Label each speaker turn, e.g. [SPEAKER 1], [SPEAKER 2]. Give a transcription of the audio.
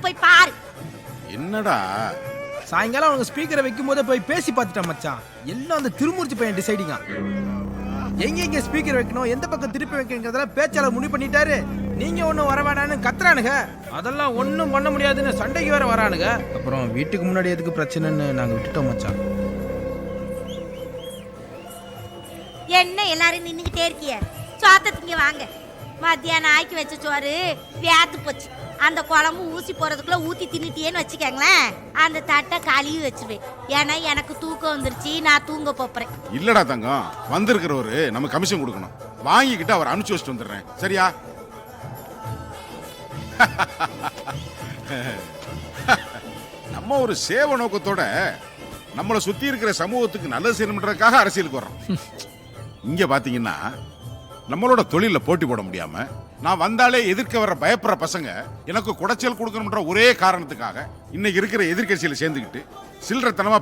[SPEAKER 1] போய் பாரு.
[SPEAKER 2] என்னடா
[SPEAKER 3] சாயங்காலம் அவங்க ஸ்பீக்கரை வைக்கும் போதே போய் பேசி பார்த்துட்டான் மச்சான். எல்லாம் அந்த திருமூர்த்தி பையன் டிசைடிங்க. எங்க ஸ்பீக்கர் வைக்கணும், எந்த பக்கம் திருப்பி வைக்கணுங்கிறதெல்லாம் பேச்சாளர் முடிவு பண்ணிட்டாரு. நீங்க ஒன்னும் வர வேணான்னு கத்துறானுங்க. அதெல்லாம் ஒன்னும் பண்ண முடியாதுன்னு சண்டைக்கு வேற வரானுங்க. அப்புறம் வீட்டுக்கு முன்னாடி எதுக்கு பிரச்சனைன்னு நாங்க விட்டுட்டோம் மச்சான்.
[SPEAKER 1] என்ன எல்லாரும் நின்னுகிட்டே இருக்கிய? சோத்த திங்க வாங்க. மத்தியானம் ஆக்கி வச்ச சோறு வேத்து போச்சு. அந்த குழம்பு ஊசி போறதுக்குள்ள ஊத்தி தின்னுட்டியேன்னு வச்சுக்கங்களேன், அந்த தட்டை கழுவி வச்சுவேன். ஏன்னா எனக்கு தூக்கம் வந்துருச்சு, நான் தூங்க போறேன்.
[SPEAKER 2] இல்லடா தங்கம், வந்திருக்கிறவரு நம்ம கமிஷன் கொடுக்கணும். வாங்கிக்கிட்டு அவர் அனுப்பிச்சு வச்சுட்டு வந்துடுறேன், சரியா? நம்ம ஒரு சேவை நோக்கத்தோட நம்மளை சுத்தி இருக்கிற சமூகத்துக்கு நல்லது செய்யணும்ன்றதுக்காக அரசியலுக்கு வர்றோம். இங்க பாத்தீங்கன்னா நம்மளோட தொழில போட்டி போட முடியாம நான் வந்தாலே எதிர்க்க வர பயப்படுற பசங்க எனக்கு குடைச்சல் கொடுக்கணும்ன்ற ஒரே காரணத்துக்காக இன்னைக்கு இருக்கிற எதிர்கட்சியில சேர்ந்துக்கிட்டு சில்லறத்தனமா